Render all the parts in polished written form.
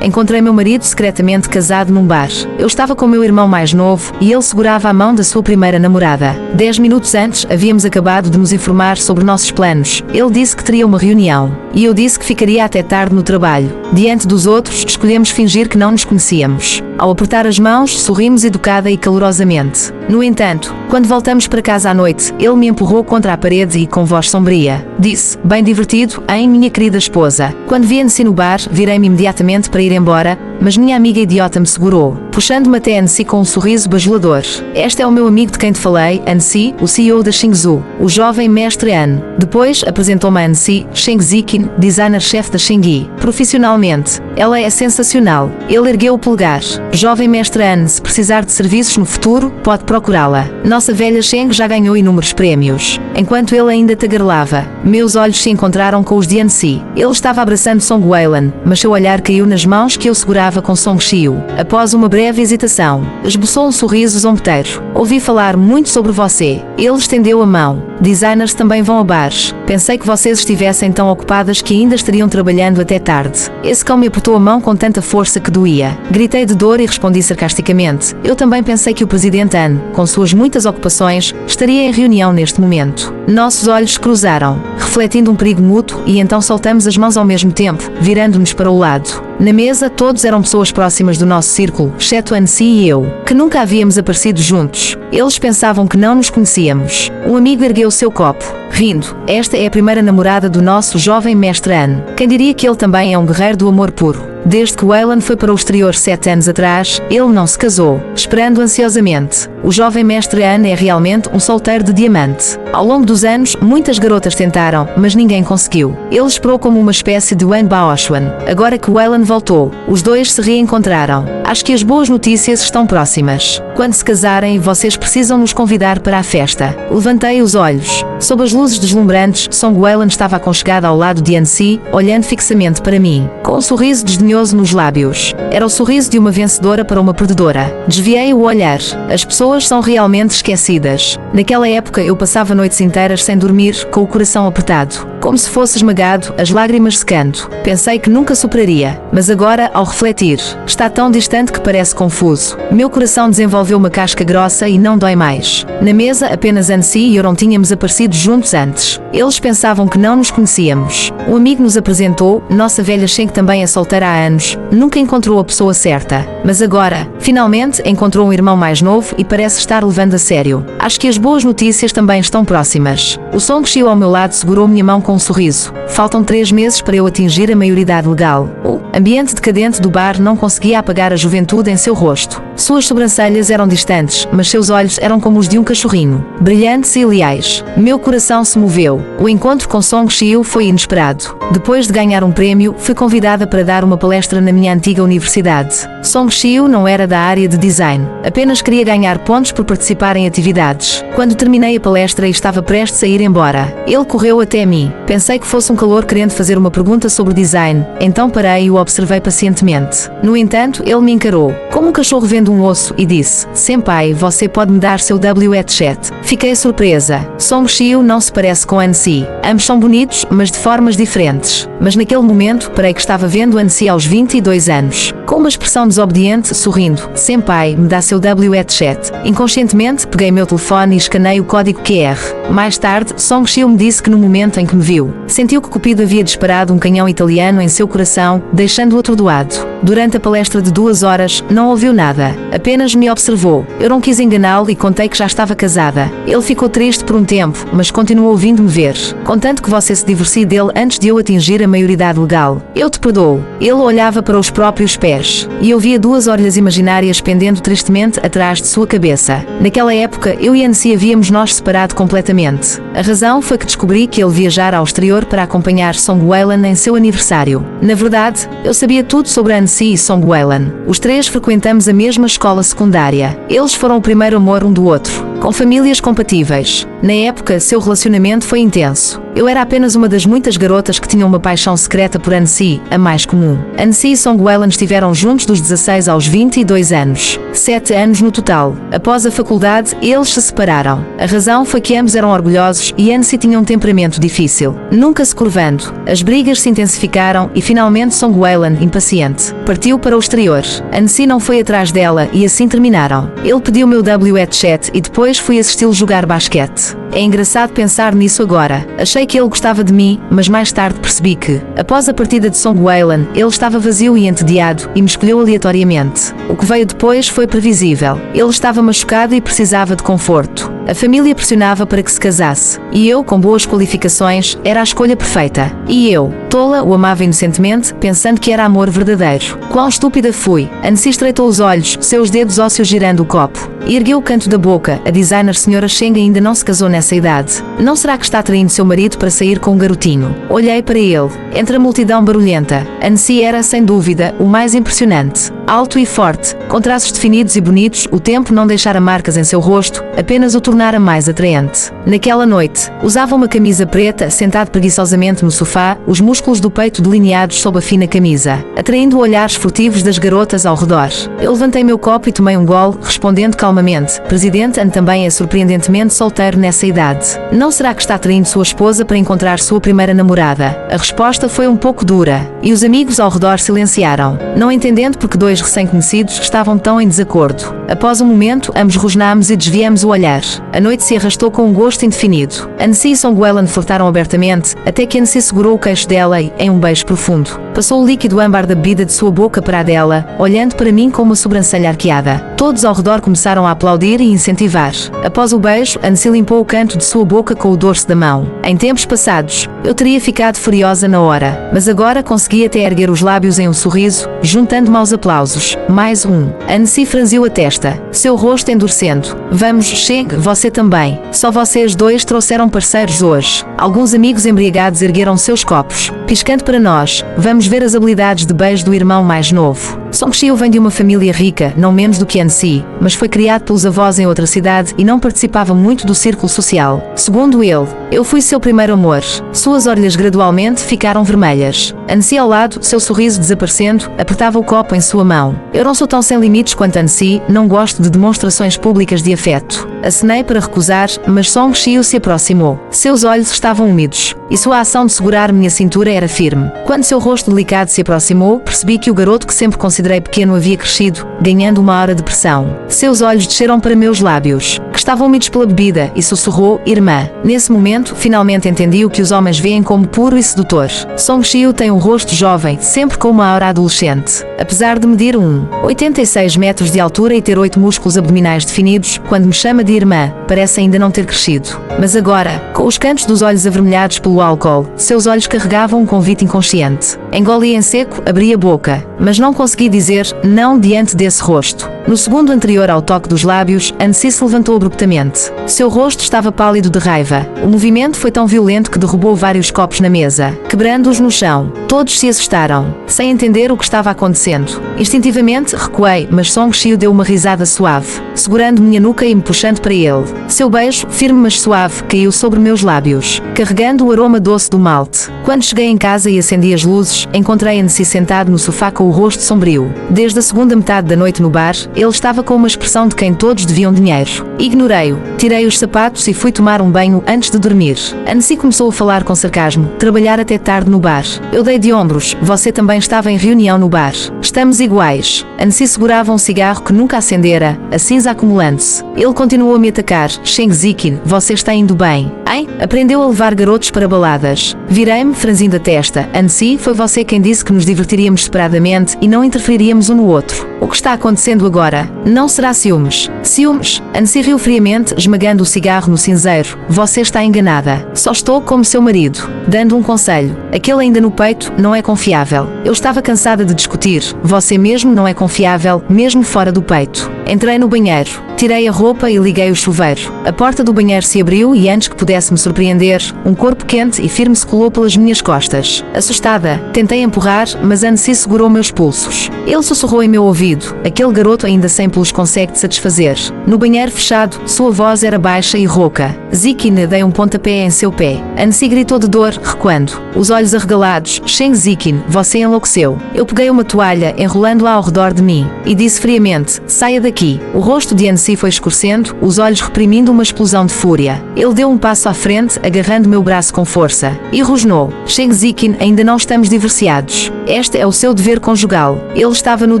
Encontrei meu marido secretamente casado num bar. Eu estava com meu irmão mais novo e ele segurava a mão da sua primeira namorada. 10 minutos antes, havíamos acabado de nos informar sobre nossos planos. Ele disse que teria uma reunião e eu disse que ficaria até tarde no trabalho. Diante dos outros, escolhemos fingir que não nos conhecíamos. Ao apertar as mãos, sorrimos educada e calorosamente. No entanto, quando voltamos para casa à noite, ele me empurrou contra a parede e, com voz sombria, disse: "Bem divertido, hein, minha querida esposa?" Quando vi Nancy no bar, virei-me imediatamente para ir embora, mas minha amiga idiota me segurou, puxando-me até Nancy com um sorriso bajulador. "Este é o meu amigo de quem te falei, Nancy, o CEO da Xingzhu, o jovem mestre An." Depois apresentou-me a Nancy Shengzikin, designer-chefe da Xingyi. Profissionalmente, ela é sensacional. Ele ergueu o polegar. "Jovem mestre An, se precisar de serviços no futuro, pode procurá-la. Nossa velha Sheng já ganhou inúmeros prémios." Enquanto ele ainda tagarelava, meus olhos se encontraram com os de Nancy. Ele estava abraçando Song Weilan, mas seu olhar caiu nas mãos que eu segurava com Song Xiu. Após uma breve hesitação, esboçou um sorriso zombeteiro. "Ouvi falar muito sobre você." Ele estendeu a mão. "Designers também vão a bares. Pensei que vocês estivessem tão ocupadas que ainda estariam trabalhando até tarde." Esse cão me apertou a mão com tanta força que doía. Gritei de dor e respondi sarcasticamente: "Eu também pensei que o presidente An, com suas muitas ocupações, estaria em reunião neste momento." Nossos olhos se cruzaram, refletindo um perigo mútuo, e então soltamos as mãos ao mesmo tempo, virando-nos para o lado. Na mesa, todos eram pessoas próximas do nosso círculo, exceto Nancy e eu, que nunca havíamos aparecido juntos. Eles pensavam que não nos conhecíamos. Um amigo ergueu seu copo, rindo. "Esta é a primeira namorada do nosso jovem mestre An. Quem diria que ele também é um guerreiro do amor puro?" Desde que Weilan foi para o exterior 7 anos atrás, ele não se casou, esperando ansiosamente. O jovem mestre An é realmente um solteiro de diamante. Ao longo dos anos, muitas garotas tentaram, mas ninguém conseguiu. Ele esperou como uma espécie de Wen Baoxuan. Agora que Weilan voltou, os dois se reencontraram. Acho que as boas notícias estão próximas. Quando se casarem, vocês precisam nos convidar para a festa. Levantei os olhos. Sob as luzes deslumbrantes, Song Weilan estava aconchegada ao lado de Nancy, olhando fixamente para mim, com um sorriso desdenhoso nos lábios. Era o sorriso de uma vencedora para uma perdedora. Desviei o olhar. As pessoas são realmente esquecidas. Naquela época eu passava noites inteiras sem dormir, com o coração apertado, como se fosse esmagado, as lágrimas secando. Pensei que nunca superaria, mas agora, ao refletir, está tão distante que parece confuso. Meu coração desenvolveu uma casca grossa e não dói mais. Na mesa, apenas Nancy e eu não tínhamos aparecido juntos antes. Eles pensavam que não nos conhecíamos. Um amigo nos apresentou, nossa velha Sheng também é solteira há anos, nunca encontrou a pessoa certa. Mas agora, finalmente, encontrou um irmão mais novo e parece estar levando a sério. Acho que as boas notícias também estão próximas. O Song Xiu ao meu lado segurou minha mão com um sorriso. Faltam 3 meses para eu atingir a maioridade legal. O ambiente decadente do bar não conseguia apagar a juventude em seu rosto. Suas sobrancelhas eram distantes, mas seus olhos eram como os de um cachorrinho, brilhantes e leais. Meu coração se moveu. O encontro com Song Xiu foi inesperado. Depois de ganhar um prémio, fui convidada para dar uma palestra na minha antiga universidade. Song Xiu não era da área de design, apenas queria ganhar pontos por participar em atividades. Quando terminei a palestra e estava prestes a ir embora, ele correu até mim. Pensei que fosse um calor querendo fazer uma pergunta sobre design, então parei e o observei pacientemente. No entanto, ele me encarou, como um cachorro vendo um osso, e disse: "Senpai, você pode me dar seu W-headset?" Fiquei surpresa. Song Xiu não se parece com Nancy. Ambos são bonitos, mas de formas diferentes. Mas naquele momento, parei que estava vendo Nancy aos 22 anos. Com uma expressão desobediente, sorrindo: "Senpai, me dá seu W-headset." Inconscientemente, peguei meu telefone e escanei o código QR. Mais tarde, Song Xiu me disse que no momento em que me viu, sentiu que Cupido havia disparado um canhão italiano em seu coração, deixando-o atordoado. Durante a palestra de 2 horas, não ouviu nada. Apenas me observou. Eu não quis enganá-lo e contei que já estava casada. Ele ficou triste por um tempo, mas continuou ouvindo-me ver. "Contanto que você se divorcie dele antes de eu atingir a maioridade legal, eu te perdoo." Ele olhava para os próprios pés, e eu via 2 orelhas imaginárias pendendo tristemente atrás de sua cabeça. Naquela época, eu e Nancy havíamos nos separado completamente. A razão foi que descobri que ele viajara ao exterior para acompanhar Song Weilan em seu aniversário. Na verdade, eu sabia tudo sobre Nancy e Song Weilan. Os 3 frequentamos a mesma escola secundária. Eles foram o primeiro amor um do outro. com famílias compatíveis. Na época, seu relacionamento foi intenso. Eu era apenas uma das muitas garotas que tinham uma paixão secreta por Annecy, a mais comum. Annecy e Song Whelan estiveram juntos dos 16 aos 22 anos. 7 anos no total. Após a faculdade, eles se separaram. A razão foi que ambos eram orgulhosos e Annecy tinha um temperamento difícil, nunca se curvando. As brigas se intensificaram e finalmente Song Whelan, impaciente, partiu para o exterior. Annecy não foi atrás dela e assim terminaram. Ele pediu meu WhatsApp e depois fui assisti-lo jogar basquete. É engraçado pensar nisso agora. Achei que ele gostava de mim, mas mais tarde percebi que, após a partida de Song Whelan, ele estava vazio e entediado e me escolheu aleatoriamente. O que veio depois foi previsível. Ele estava machucado e precisava de conforto. A família pressionava para que se casasse. E eu, com boas qualificações, era a escolha perfeita. E eu, tola, o amava inocentemente, pensando que era amor verdadeiro. Quão estúpida fui. Annecy estreitou os olhos, seus dedos ósseos girando o copo. E ergueu o canto da boca. A designer Sra. Cheng ainda não se casou nessa idade. Não será que está traindo seu marido para sair com um garotinho? Olhei para ele. Entre a multidão barulhenta, Annecy era, sem dúvida, o mais impressionante. Alto e forte, com traços definidos e bonitos, o tempo não deixara marcas em seu rosto, apenas o tornara mais atraente. Naquela noite, usava uma camisa preta, sentado preguiçosamente no sofá, os músculos do peito delineados sob a fina camisa, atraindo olhares furtivos das garotas ao redor. Eu levantei meu copo e tomei um gole, respondendo calmamente: Presidente Anne também é surpreendentemente solteiro nessa idade. Não será que está traindo sua esposa para encontrar sua primeira namorada? A resposta foi um pouco dura, e os amigos ao redor silenciaram, não entendendo porque dois recém-conhecidos estavam tão em desacordo. Após um momento, ambos rosnámos e desviamos o olhar. A noite se arrastou com um gosto indefinido. Annecy e Song Whelan flertaram abertamente, até que Annecy segurou o queixo dela e, em um beijo profundo, passou o líquido âmbar da bebida de sua boca para a dela, olhando para mim com uma sobrancelha arqueada. Todos ao redor começaram a aplaudir e incentivar. Após o beijo, Annecy limpou o canto de sua boca com o dorso da mão. Em tempos passados, eu teria ficado furiosa na hora, mas agora consegui até erguer os lábios em um sorriso, juntando-me aos aplausos. Mais um. Annecy franziu a testa, seu rosto endurecendo. Vamos, chegue, você também. Só vocês dois trouxeram parceiros hoje. Alguns amigos embriagados ergueram seus copos, piscando para nós. Vamos ver as habilidades de beijo do irmão mais novo. Song Xiu vem de uma família rica, não menos do que Annecy, mas foi criado pelos avós em outra cidade e não participava muito do círculo social. Segundo ele, eu fui seu primeiro amor. Suas orelhas gradualmente ficaram vermelhas. Annecy ao lado, seu sorriso desaparecendo, apertava o copo em sua mão. Eu não sou tão sem limites quanto Annecy, não gosto de demonstrações públicas de afeto. Acenei para recusar, mas Song Xiu se aproximou. Seus olhos estavam úmidos, e sua ação de segurar minha cintura era firme. Quando seu rosto delicado se aproximou, percebi que o garoto que sempre considerei pequeno havia crescido, ganhando uma aura de pressão. Seus olhos desceram para meus lábios, que estavam úmidos pela bebida, e sussurrou: irmã. Nesse momento, finalmente entendi o que os homens veem como puro e sedutor. Song Xiu tem um rosto jovem, sempre com uma aura adolescente. Apesar de medir 1,86 metros de altura e ter 8 músculos abdominais definidos, quando me chama de irmã, parece ainda não ter crescido. Mas agora, com os cantos dos olhos avermelhados pelo álcool, seus olhos carregavam um convite inconsciente. Engoli em seco, abri a boca, mas não consegui dizer não diante desse rosto. No segundo anterior ao toque dos lábios, Annecy se levantou abruptamente. Seu rosto estava pálido de raiva. O movimento foi tão violento que derrubou vários copos na mesa, quebrando-os no chão. Todos se assustaram, sem entender o que estava acontecendo. Instintivamente, recuei, mas Song Xiu deu uma risada suave, segurando minha nuca e me puxando para ele. Seu beijo, firme mas suave, caiu sobre meus lábios, carregando o aroma doce do malte. Quando cheguei em casa e acendi as luzes, encontrei Annecy sentado no sofá com o rosto sombrio. Desde a segunda metade da noite no bar, ele estava com uma expressão de quem todos deviam dinheiro. Ignorei-o, tirei os sapatos e fui tomar um banho antes de dormir. Annecy começou a falar com sarcasmo, trabalhar até tarde no bar. Eu dei de ombros, você também estava em reunião no bar. Estamos iguais. Annecy segurava um cigarro que nunca acendera, a cinza acumulando-se. Ele continuou a me atacar. Sheng Ziqin, você está indo bem, hein? Aprendeu a levar garotos para baladas. Virei-me, franzindo a testa. Annecy, foi você quem disse que nos divertiríamos separadamente e não interferiríamos um no outro. O que está acontecendo agora? Não será ciúmes. Ciúmes? Annecy riu friamente, esmagando o cigarro no cinzeiro. Você está enganada. Só estou como seu marido. Dando um conselho. Aquele ainda no peito não é confiável. Eu estava cansada de discutir. Você mesmo não é confiável, mesmo fora do peito. Entrei no banheiro. Tirei a roupa e liguei o chuveiro. A porta do banheiro se abriu e antes que pudesse me surpreender, um corpo quente e firme se colou pelas minhas costas. Assustada, tentei empurrar, mas Annecy segurou meus pulsos. Ele sussurrou em meu ouvido: aquele garoto ainda sem pelos consegue te satisfazer. No banheiro fechado, sua voz era baixa e rouca. Zikin, dei um pontapé em seu pé. Annecy gritou de dor, recuando. Os olhos arregalados. Sheng Zikin, você enlouqueceu. Eu peguei uma toalha, enrolando-a ao redor de mim, e disse friamente: saia daqui. O rosto de Annecy foi escurecendo, os olhos reprimindo uma explosão de fúria. Ele deu um passo à frente, agarrando meu braço com força. E rosnou: Sheng Zikin, ainda não estamos divorciados. Este é o seu dever conjugal. Ele estava nu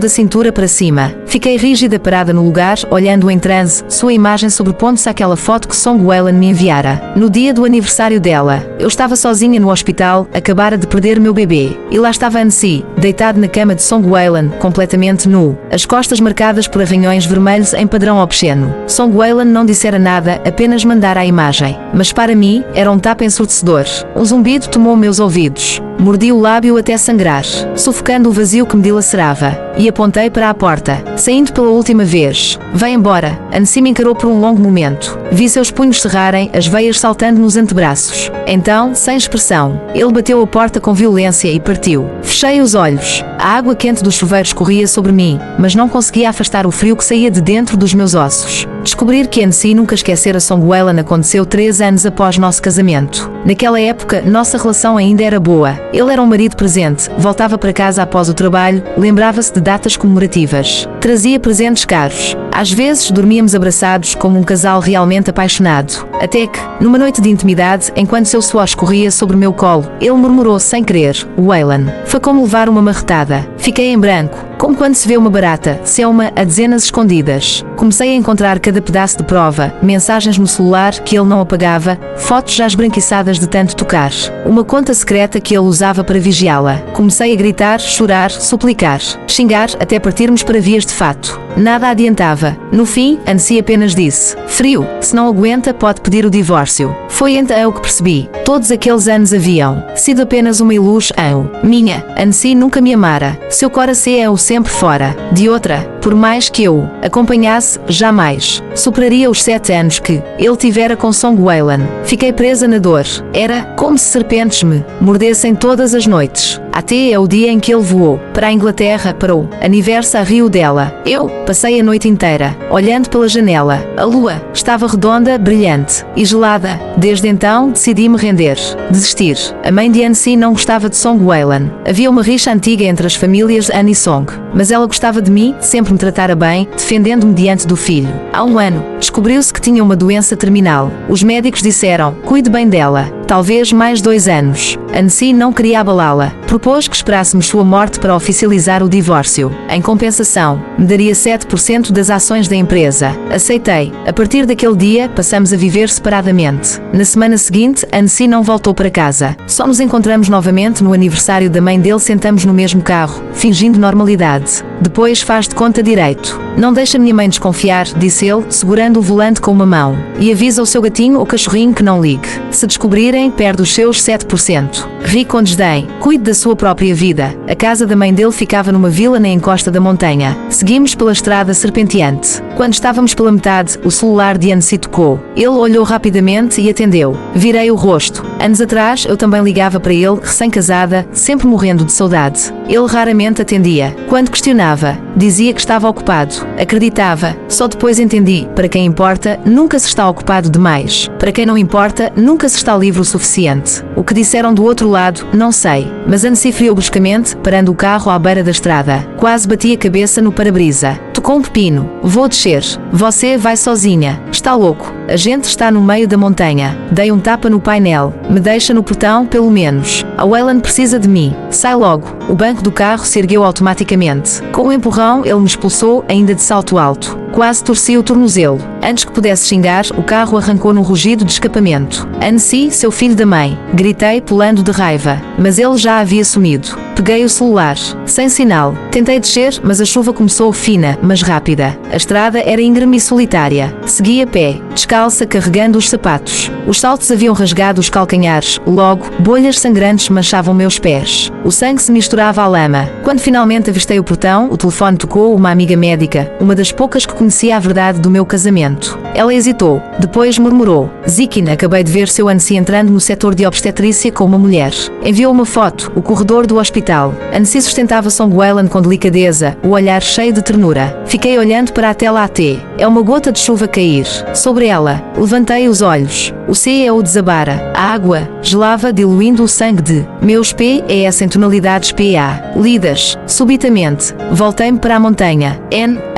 da cintura para cima. Fiquei rígida parada no lugar, olhando em transe, sua imagem sobrepondo-se àquela foto que Song Wailan me enviara. No dia do aniversário dela, eu estava sozinha no hospital, acabara de perder meu bebê. E lá estava Annecy, deitado na cama de Song Wailan, completamente nu, as costas marcadas por arranhões vermelhos em padrão obsceno. Song Wailan não dissera nada, apenas mandara a imagem. Mas para mim, era um tapa ensurdecedor. Um zumbido tomou meus ouvidos. Mordi o lábio até sangrar, sufocando o vazio que me dilacerava, e apontei para a porta, saindo pela última vez. Vai embora. Annecy me encarou por um longo momento. Vi seus punhos cerrarem, as veias saltando nos antebraços. Então, sem expressão, ele bateu a porta com violência e partiu. Fechei os olhos. A água quente do chuveiro escorria sobre mim, mas não conseguia afastar o frio que saía de dentro dos meus ossos. Descobrir que Annecy nunca esquecera Song Wailan aconteceu 3 anos após nosso casamento. Naquela época, nossa relação ainda era boa. Ele era um marido presente, voltava para casa após o trabalho, lembrava-se de datas comemorativas. Trazia presentes caros. Às vezes, dormíamos abraçados como um casal realmente apaixonado. Até que, numa noite de intimidade, enquanto seu suor escorria sobre meu colo, ele murmurou sem querer: Wailan. Foi como levar uma marretada. Fiquei em branco, como quando se vê uma barata, Selma, a dezenas escondidas. Comecei a encontrar cada pedaço de prova, mensagens no celular que ele não apagava, fotos já esbranquiçadas de tanto tocar, uma conta secreta que ele usava para vigiá-la. Comecei a gritar, chorar, suplicar, xingar até partirmos para vias de fato. Nada adiantava. No fim, Annecy apenas disse: frio, se não aguenta pode pedir o divórcio. Foi então que percebi. Todos aqueles anos haviam sido apenas uma ilusão minha. Annecy nunca me amara. Seu coração é o sempre fora de outra. Por mais que eu acompanhasse, jamais superaria os 7 anos que ele tivera com Song Wailan. Fiquei presa na dor. Era como se serpentes me mordessem todas as noites. Até o dia em que ele voou para a Inglaterra para o aniversário dela. Eu passei a noite inteira olhando pela janela. A lua estava redonda, brilhante e gelada. Desde então decidi me render, desistir. A mãe de Annecy não gostava de Song Wailan. Havia uma rixa antiga entre as famílias Anne e Song, mas ela gostava de mim, sempre me tratara bem, defendendo-me diante do filho. Há um ano, descobriu-se que tinha uma doença terminal. Os médicos disseram: cuide bem dela. Talvez mais 2 anos. Annecy não queria abalá-la. Propôs que esperássemos sua morte para oficializar o divórcio. Em compensação, me daria 7% das ações da empresa. Aceitei. A partir daquele dia, passamos a viver separadamente. Na semana seguinte, Annecy não voltou para casa. Só nos encontramos novamente no aniversário da mãe dele, sentamos no mesmo carro, fingindo normalidade. Depois faz de conta direito. Não deixa minha mãe desconfiar, disse ele, segurando o volante com uma mão. E avisa o seu gatinho ou cachorrinho que não ligue. Se descobrirem, perde os seus 7%. Ri com desdém. Cuide da sua própria vida. A casa da mãe dele ficava numa vila na encosta da montanha. Seguimos pela estrada serpenteante. Quando estávamos pela metade, o celular de Annecy tocou. Ele olhou rapidamente e atendeu. Virei o rosto. Anos atrás, eu também ligava para ele, recém-casada, sempre morrendo de saudade. Ele raramente atendia. Quando questionava, dizia que estava ocupado. Acreditava. Só depois entendi. Para quem importa, nunca se está ocupado demais. Para quem não importa, nunca se está livre o suficiente. O que disseram do outro lado, não sei. Mas Annecy friou bruscamente, parando o carro à beira da estrada. Quase bati a cabeça no para-brisa. Tocou um pepino. Vou descer. Você vai sozinha. Está louco. A gente está no meio da montanha. Dei um tapa no painel. Me deixa no portão, pelo menos. A Wailan precisa de mim. Sai logo. O banco do carro se ergueu automaticamente. Com um empurrão, ele me expulsou, ainda de salto alto. Quase torci o tornozelo. Antes que pudesse xingar, o carro arrancou num rugido de escapamento. Annecy, seu filho da mãe. Gritei, pulando de raiva. Mas ele já havia sumido. Peguei o celular. Sem sinal. Tentei descer, mas a chuva começou fina, mas rápida. A estrada era íngreme e solitária. Segui a pé, descalça, carregando os sapatos. Os saltos haviam rasgado os calcanhares. Logo, bolhas sangrantes manchavam meus pés. O sangue se misturava chorava à lama. Quando finalmente avistei o portão, o telefone tocou uma amiga médica, uma das poucas que conhecia a verdade do meu casamento. Ela hesitou, depois murmurou: Zikin, acabei de ver seu Ansi entrando no setor de obstetrícia com uma mulher. Enviou uma foto, o corredor do hospital. Ansi sustentava Songwelan com delicadeza, o olhar cheio de ternura. Fiquei olhando para a tela AT. É uma gota de chuva cair sobre ela. Levantei os olhos. O CEO desabara. A água gelava, diluindo o sangue de meus PES em tonalidades PA. Lidas. Subitamente, voltei-me para a montanha.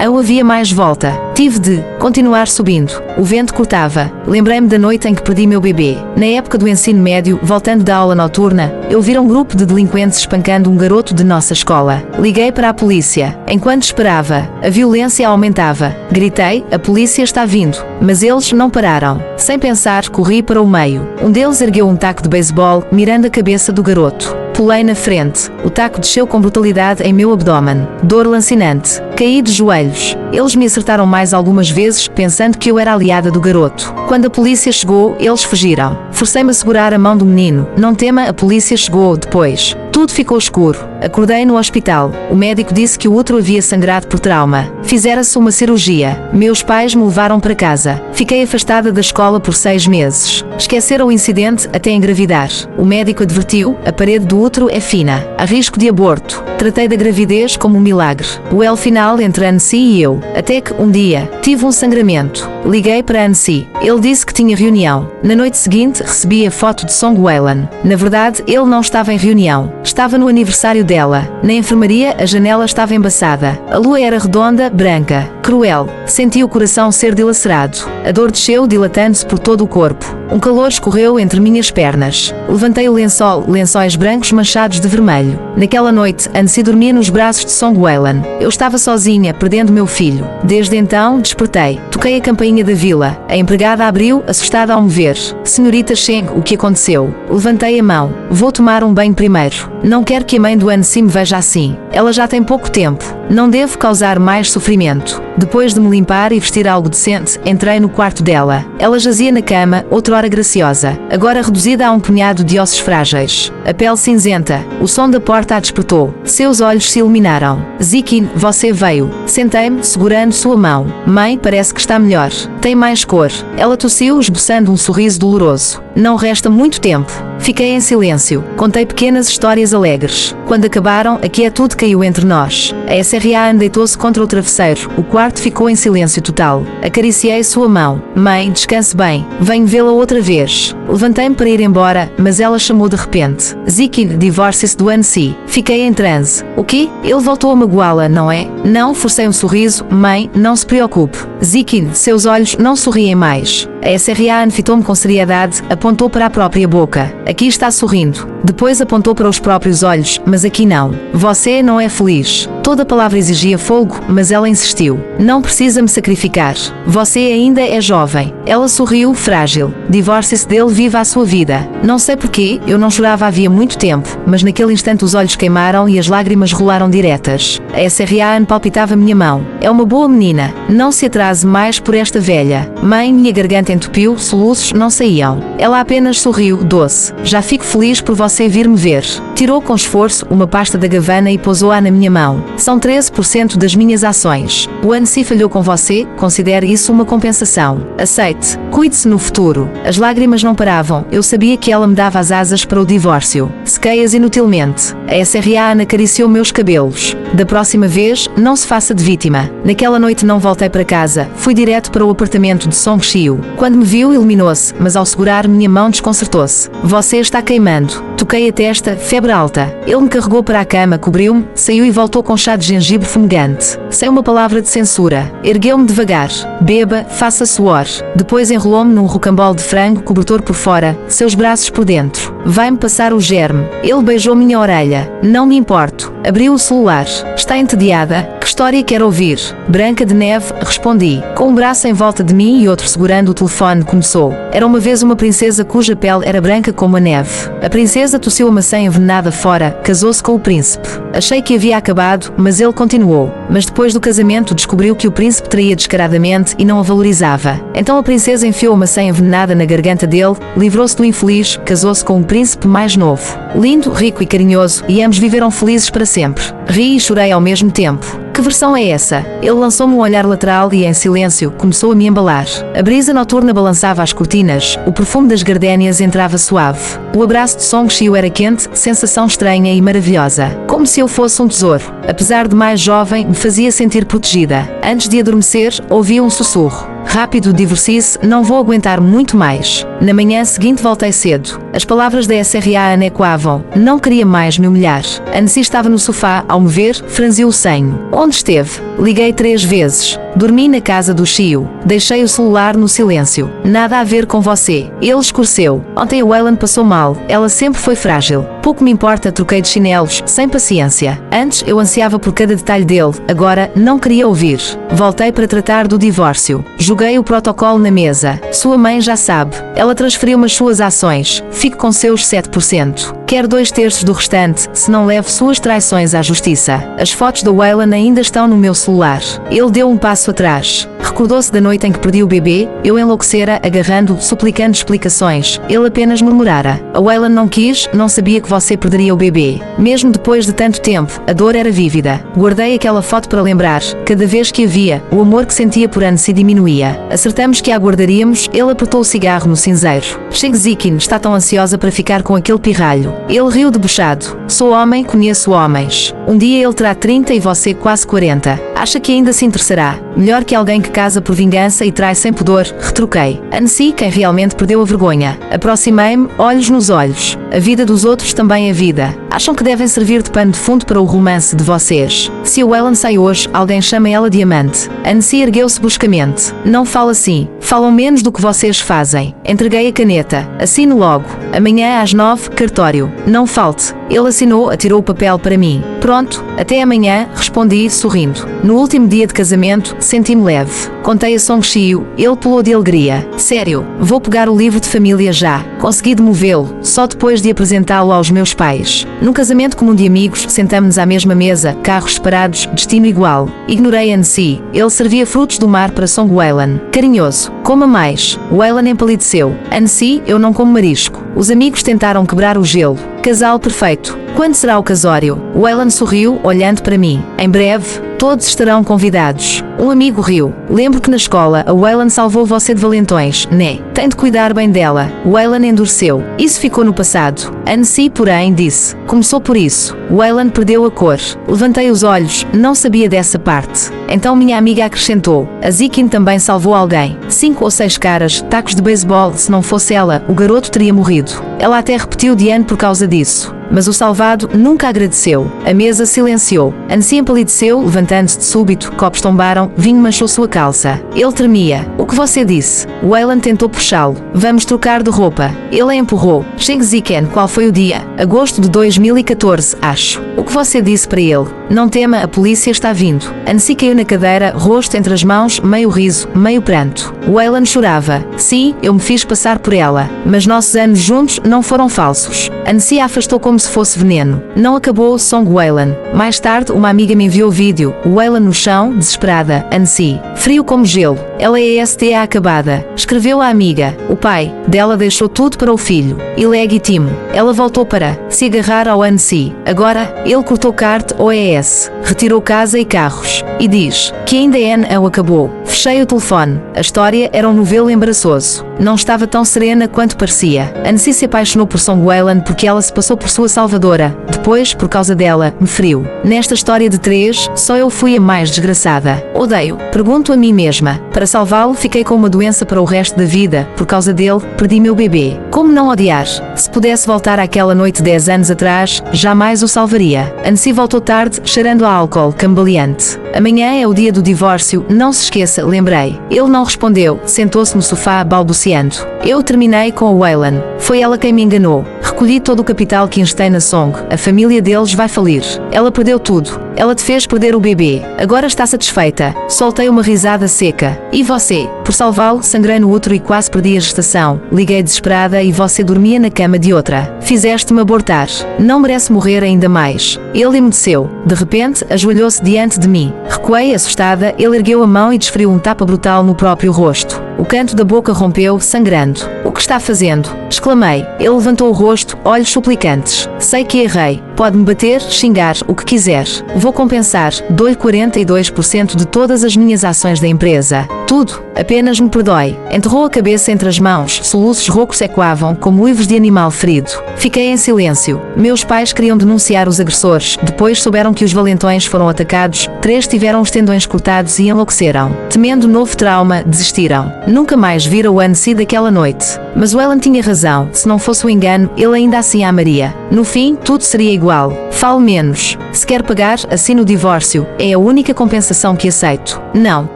Não havia mais volta. Tive de continuar subindo. O vento cortava. Lembrei-me da noite em que perdi meu bebê. Na época do ensino médio, voltando da aula noturna, eu vi um grupo de delinquentes espancando um garoto de nossa escola. Liguei para a polícia. Enquanto esperava, a violência aumentava. Gritei: a polícia está vindo. Mas eles não pararam. Sem pensar, corri para o meio. Um deles ergueu um taco de beisebol, mirando a cabeça do garoto. Pulei na frente. O taco desceu com brutalidade em meu abdômen. Dor lancinante. Caí de joelhos. Eles me acertaram mais algumas vezes, pensando que eu era aliada do garoto. Quando a polícia chegou, eles fugiram. Forcei-me a segurar a mão do menino. Não tema, a polícia chegou depois. Tudo ficou escuro. Acordei no hospital. O médico disse que o útero havia sangrado por trauma. Fizera-se uma cirurgia. Meus pais me levaram para casa. Fiquei afastada da escola por 6 meses. Esqueceram o incidente até engravidar. O médico advertiu: a parede do útero é fina. Há risco de aborto. Tratei da gravidez como um milagre. O elo final entre Ansi e eu. Até que, um dia, tive um sangramento. Liguei para Ansi. Ele disse que tinha reunião. Na noite seguinte, recebi a foto de Songwelan. Na verdade, ele não estava em reunião. Estava no aniversário dela. Na enfermaria, a janela estava embaçada. A lua era redonda, branca, cruel. Senti o coração ser dilacerado. A dor desceu, dilatando-se por todo o corpo. Um calor escorreu entre minhas pernas. Levantei o lençol, lençóis brancos manchados de vermelho. Naquela noite, Ansi dormia nos braços de Songwelan. Eu estava sozinha, perdendo meu filho. Desde então, despertei. Toquei a campainha da vila. A empregada abriu, assustada ao me ver. Senhorita Sheng, o que aconteceu? Levantei a mão. Vou tomar um banho primeiro. Não quero que a mãe do Ansi me veja assim. Ela já tem pouco tempo. Não devo causar mais sofrimento. Depois de me limpar e vestir algo decente, entrei no quarto dela. Ela jazia na cama, outrora graciosa, agora reduzida a um punhado de ossos frágeis. A pele cinzenta. O som da porta a despertou. Seus olhos se iluminaram. Zikin, você veio. Sentei-me, segurando sua mão. Mãe, parece que está melhor. Tem mais cor. Ela tossiu, esboçando um sorriso doloroso. Não resta muito tempo. Fiquei em silêncio. Contei pequenas histórias alegres. Quando acabaram, a quietude caiu entre nós. A SRA deitou-se contra o travesseiro. O quarto ficou em silêncio total. Acariciei sua mão. Mãe, descanse bem. Venho vê-la outra vez. Levantei-me para ir embora, mas ela chamou de repente. Zikin, divorcie-se do Ansi. Fiquei em transe. O quê? Ele voltou a magoá-la, não é? Não, forcei um sorriso. Mãe, não se preocupe. Zikin, seus olhos não sorriem mais. A SRA fitou-me com seriedade, apontou para a própria boca. Aqui está sorrindo. Depois apontou para os próprios olhos, mas aqui não. Você não é feliz. Toda palavra exigia fogo, mas ela insistiu. Não precisa me sacrificar. Você ainda é jovem. Ela sorriu, frágil. Divorcie-se dele, viva a sua vida. Não sei porquê, eu não chorava havia muito tempo, mas naquele instante os olhos queimaram e as lágrimas rolaram diretas. A SRA palpitava minha mão. É uma boa menina. Não se atrase mais por esta velha. Mãe, minha garganta entupiu, soluços não saíam. Ela apenas sorriu, doce. Já fico feliz por você vir-me ver. Tirou com esforço uma pasta da Gavana e pousou-a na minha mão. São 13% das minhas ações. O Ansi falhou com você, considere isso uma compensação. Aceite. Cuide-se no futuro. As lágrimas não paravam, eu sabia que ela me dava as asas para o divórcio. Sequei-as inutilmente. A SRA acariciou meus cabelos. Da próxima vez, não se faça de vítima. Naquela noite não voltei para casa, fui direto para o apartamento de Song Xiu. Quando me viu, iluminou-se, mas ao segurar minha mão desconcertou-se. Você está queimando. Toquei a testa, febre alta. Ele me carregou para a cama, cobriu-me, saiu e voltou com chá de gengibre fumegante. Sem uma palavra de censura. Ergueu-me devagar. Beba, faça suor. Depois enrolou-me num rocambole de frango, cobertor por fora, seus braços por dentro. Vai-me passar o germe. Ele beijou minha orelha. Não me importo. Abriu o celular. Está entediada? Que história quer ouvir? Branca de Neve, respondi. Com um braço em volta de mim e outro segurando o telefone, começou. Era uma vez uma princesa cuja pele era branca como a neve. A princesa tossiu a maçã envenenada fora, casou-se com o príncipe. Achei que havia acabado, mas ele continuou. Mas depois do casamento descobriu que o príncipe traía descaradamente e não a valorizava. Então a princesa enfiou uma senha envenenada na garganta dele, livrou-se do infeliz, casou-se com um príncipe mais novo. Lindo, rico e carinhoso, e ambos viveram felizes para sempre. Ri e chorei ao mesmo tempo. Que versão é essa? Ele lançou-me um olhar lateral e, em silêncio, começou a me embalar. A brisa noturna balançava as cortinas, o perfume das gardénias entrava suave. O abraço de Song Xiu era quente, sensação estranha e maravilhosa. Como se eu fosse um tesouro. Apesar de mais jovem, me fazia sentir protegida. Antes de adormecer, ouvia um sussurro. Rápido, divorcie-se, não vou aguentar muito mais. Na manhã seguinte voltei cedo. As palavras da SRA ecoavam. Não queria mais me humilhar. Annecy estava no sofá, ao me ver, franziu o senho. Onde esteve? Liguei 3 vezes. Dormi na casa do Xiu. Deixei o celular no silêncio. Nada a ver com você. Ele escureceu. Ontem a Weyland passou mal. Ela sempre foi frágil. Pouco me importa, troquei de chinelos, sem paciência. Antes eu ansiava por cada detalhe dele. Agora não queria ouvir. Voltei para tratar do divórcio. Joguei o protocolo na mesa. Sua mãe já sabe. Ela transferiu-me as suas ações. Fico com seus 7%. Quer 2/3 do restante, se não levo suas traições à justiça. As fotos da Weyland ainda estão no meu celular. Ele deu um passo atrás. Recordou-se da noite em que perdi o bebê. Eu enlouquecera, agarrando-o, suplicando explicações. Ele apenas murmurara. A Weyland não quis, não sabia que você perderia o bebê. Mesmo depois de tanto tempo, a dor era vívida. Guardei aquela foto para lembrar. Cada vez que a via, o amor que sentia por Annecy diminuía. Acertamos que a aguardaríamos. Ele apertou o cigarro no cinzeiro. Cheng Ziqin está tão ansiosa para ficar com aquele pirralho. Ele riu debochado. Sou homem, conheço homens. Um dia ele terá 30 e você quase 40. Acha que ainda se interessará? Melhor que alguém que casa por vingança e trai sem pudor, retruquei. Annecy, quem realmente perdeu a vergonha. Aproximei-me, olhos nos olhos. A vida dos outros também é vida. Acham que devem servir de pano de fundo para o romance de vocês. Se a Weyland sai hoje, alguém chama ela diamante. Annecy ergueu-se bruscamente. Não fala assim. Falam menos do que vocês fazem. Entreguei a caneta. Assino logo. Amanhã às 9, cartório. Não falte. Ele assinou, atirou o papel para mim. Pronto, até amanhã, respondi, sorrindo. No último dia de casamento, senti-me leve. Contei a Song Xiu, ele pulou de alegria. Sério, vou pegar o livro de família já. Consegui demovê-lo, só depois de apresentá-lo aos meus pais. Num casamento comum de amigos, sentamos-nos à mesma mesa, carros separados, destino igual. Ignorei Annecy. Ele servia frutos do mar para Song Weyland. Carinhoso. Coma mais. Weyland empalideceu. Annecy, eu não como marisco. Os amigos tentaram quebrar o gelo. Casal perfeito. Quando será o casório? Weyland sorriu, olhando para mim. Em breve, todos estarão convidados. Um amigo riu. Lembro que na escola a Weyland salvou você de valentões, né? Tem de cuidar bem dela. Weyland endureceu. Isso ficou no passado. Annecy, porém, disse. Começou por isso. Weyland perdeu a cor. Levantei os olhos. Não sabia dessa parte. Então minha amiga acrescentou. A Ziqin também salvou alguém. 5 ou 6 caras, tacos de beisebol. Se não fosse ela, o garoto teria morrido. Ela até repetiu de ano por causa disso. Mas o salvado nunca agradeceu. A mesa silenciou. Annecy empalideceu, levantando-se de súbito, copos tombaram, vinho manchou sua calça. Ele tremia. O que você disse? Weyland tentou puxá-lo. Vamos trocar de roupa. Ele a empurrou. Cheng Ziqin, qual foi o dia? Agosto de 2014, acho. O que você disse para ele? Não tema, a polícia está vindo. Annecy caiu na cadeira, rosto entre as mãos, meio riso, meio pranto. Weyland chorava. Sim, eu me fiz passar por ela. Mas nossos anos juntos não foram falsos. Annecy a afastou como se fosse veneno. Não acabou Song Weyland. Mais tarde, uma amiga me enviou o vídeo. Weyland no chão, desesperada. Annecy. Frio como gelo. Ela é STA acabada. Escreveu a amiga. O pai dela deixou tudo para o filho. Ilegítimo. Ela voltou para se agarrar ao Annecy. Agora, ele cortou CART OES. Retirou casa e carros. E diz que ainda não acabou. Fechei o telefone. A história era um novelo embaraçoso. Não estava tão serena quanto parecia. Annecy se apaixonou por Song Weyland porque ela se passou por sua salvadora. Depois, por causa dela, me feriu. Nesta história de 3, só eu fui a mais desgraçada. Odeio. Pergunto a mim mesma. Para salvá-lo, fiquei com uma doença para o resto da vida. Por causa dele, perdi meu bebê. Como não odiar? Se pudesse voltar àquela noite 10 anos atrás, jamais o salvaria. Annecy voltou tarde, cheirando a álcool, cambaleante. Amanhã é o dia do divórcio, não se esqueça, lembrei. Ele não respondeu, sentou-se no sofá balbuciando. Eu terminei com a Waylan. Foi ela quem me enganou. Recolhi todo o capital que investei na Song. A família deles vai falir. Ela perdeu tudo. Ela te fez perder o bebê. Agora está satisfeita. Soltei uma risada seca. E você? Por salvá-lo, sangrei no útero e quase perdi a gestação. Liguei desesperada e você dormia na cama de outra. Fizeste-me abortar. Não merece morrer ainda mais. Ele emudeceu. De repente, ajoelhou-se diante de mim. Recuei, assustada, ele ergueu a mão e desferiu um tapa brutal no próprio rosto. O canto da boca rompeu, sangrando. O que está fazendo? Exclamei. Ele levantou o rosto, olhos suplicantes. Sei que errei. Pode-me bater, xingar, o que quiser. Vou compensar. Dou-lhe 42% de todas as minhas ações da empresa. Tudo. Apenas me perdoe. Enterrou a cabeça entre as mãos. Soluços roucos ecoavam como uivos de animal ferido. Fiquei em silêncio. Meus pais queriam denunciar os agressores. Depois souberam que os valentões foram atacados. 3 tiveram os tendões cortados e enlouqueceram. Temendo novo trauma, desistiram. Nunca mais viram o Annecy daquela noite. Mas o Waylan tinha razão. Se não fosse o engano, ele ainda assim a amaria. No fim, tudo seria igual. Falo menos. Se quer pagar, assine o divórcio. É a única compensação que aceito. Não.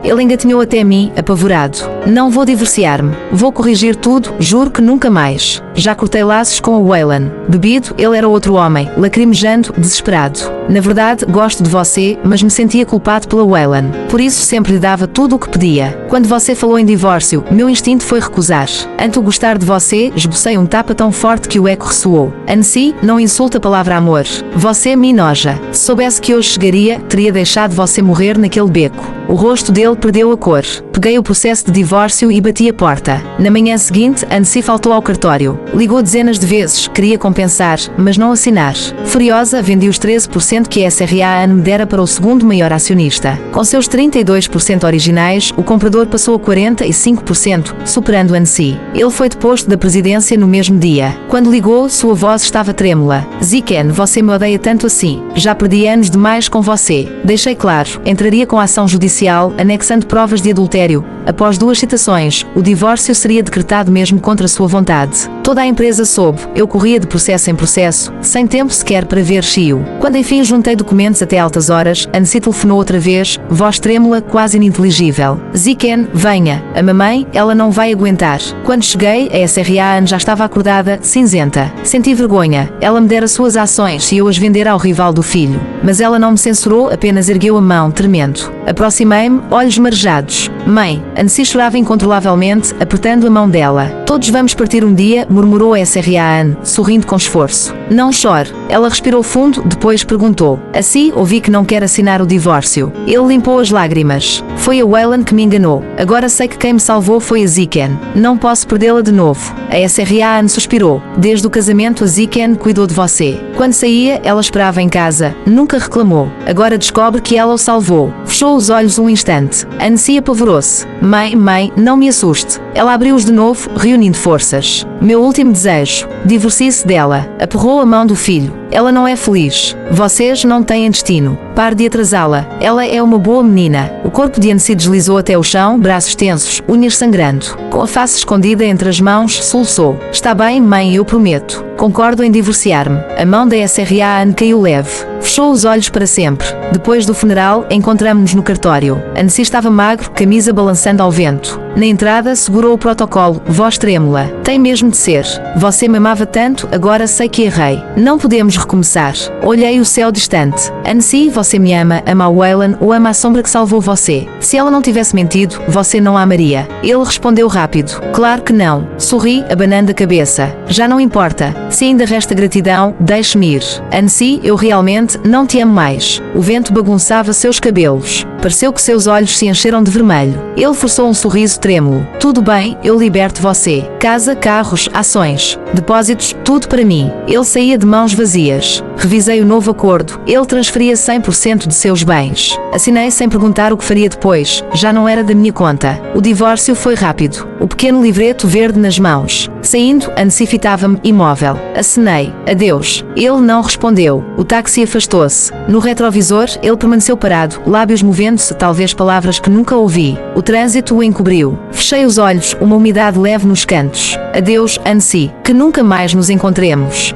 Ele engatinhou até mim, apavorado. Não vou divorciar-me. Vou corrigir tudo, juro que nunca mais. Já cortei laços com o Waylan. Bebido, ele era outro homem, lacrimejando, desesperado. Na verdade, gosto de você, mas me sentia culpado pela Waylan. Por isso sempre lhe dava tudo o que pedia. Quando você falou em divórcio, meu instinto foi recusar. Antes de gostar de você, esbocei um tapa tão forte que o eco ressoou. Annecy, não insulta a palavra amor. Você me enoja. Se soubesse que hoje chegaria, teria deixado você morrer naquele beco. O rosto dele perdeu a cor. Peguei o processo de divórcio e bati a porta. Na manhã seguinte, Annecy faltou ao cartório. Ligou dezenas de vezes, queria compensar, mas não assinar. Furiosa, vendi os 13% que a SRAN me dera para o segundo maior acionista. Com seus 32% originais, o comprador passou a 45%, superando Annecy. Ele foi deposto da presidência no mesmo dia. Quando ligou, sua voz estava trêmula. Ziken, você me odeia tanto assim. Já perdi anos demais com você. Deixei claro, entraria com ação judicial, anexando provas de adultério. Após 2 citações, o divórcio seria decretado mesmo contra sua vontade. Toda a empresa soube. Eu corria de processo em processo, sem tempo sequer para ver Chiu. Quando enfim juntei documentos até altas horas, Annecy telefonou outra vez, voz trêmula, quase ininteligível. Ziken, venha. A mamãe, ela não vai aguentar. Quando cheguei, a SRAN já estava acordada, cinzenta. Senti vergonha. Ela me dera suas ações e eu as vendera ao rival do filho. Mas ela não me censurou, apenas ergueu a mão, tremendo. Aproximei-me, olhos marejados. Mãe, Annecy chorava incontrolavelmente, apertando a mão dela. Todos vamos partir um dia, murmurou a SRAN, sorrindo com esforço. Não chore. Ela respirou fundo, depois perguntou. Assim, ouvi que não quer assinar o divórcio. Ele limpou as lágrimas. Foi a Waylan que me enganou. Agora sei que quem me salvou foi a Ziken. Não posso perdê-la de novo. A SRAN suspirou. Desde o casamento a Ziken cuidou de você. Quando saía, ela esperava em casa. Nunca reclamou. Agora descobre que ela o salvou. Fechou os olhos um instante. Annecy apavorou-se. Mãe, não me assuste. Ela abriu-os de novo, reunindo forças. Meu último desejo. Divorcie-se dela. Aperrou a mão do filho. Ela não é feliz. Vocês não têm destino. Pare de atrasá-la. Ela é uma boa menina. O corpo de Annecy deslizou até o chão, braços tensos, unhas sangrando. Com a face escondida entre as mãos, soluçou. Está bem, mãe, eu prometo. Concordo em divorciar-me. A mão da SRAN caiu leve. Fechou os olhos para sempre. Depois do funeral, encontramo-nos no cartório. Annecy estava magro, camisa balançando ao vento. Na entrada, segurou o protocolo, voz trêmula. Tem mesmo de ser. Você me amava tanto, agora sei que errei. Não podemos recomeçar. Olhei o céu distante. Annecy, você me ama a Waylan ou ama a sombra que salvou você? Se ela não tivesse mentido, você não a amaria. Ele respondeu rápido. Claro que não. Sorri, abanando a cabeça. Já não importa. Se ainda resta gratidão, deixe-me ir. Annecy, eu realmente não te amo mais. O vento bagunçava seus cabelos. Pareceu que seus olhos se encheram de vermelho. Ele forçou um sorriso trêmulo. Tudo bem, eu liberto você. Casa, carros, ações, depósitos, tudo para mim. Ele saía de mãos vazias. Revisei o novo acordo. Ele transferia 100% de seus bens. Assinei sem perguntar o que faria depois. Já não era da minha conta. O divórcio foi rápido. O pequeno livreto verde nas mãos. Saindo, Annecy fitava-me imóvel. Acenei. Adeus. Ele não respondeu. O táxi afastou-se. No retrovisor, ele permaneceu parado, lábios movendo-se, talvez palavras que nunca ouvi. O trânsito o encobriu. Fechei os olhos, uma umidade leve nos cantos. Adeus, Annecy. Que nunca mais nos encontremos.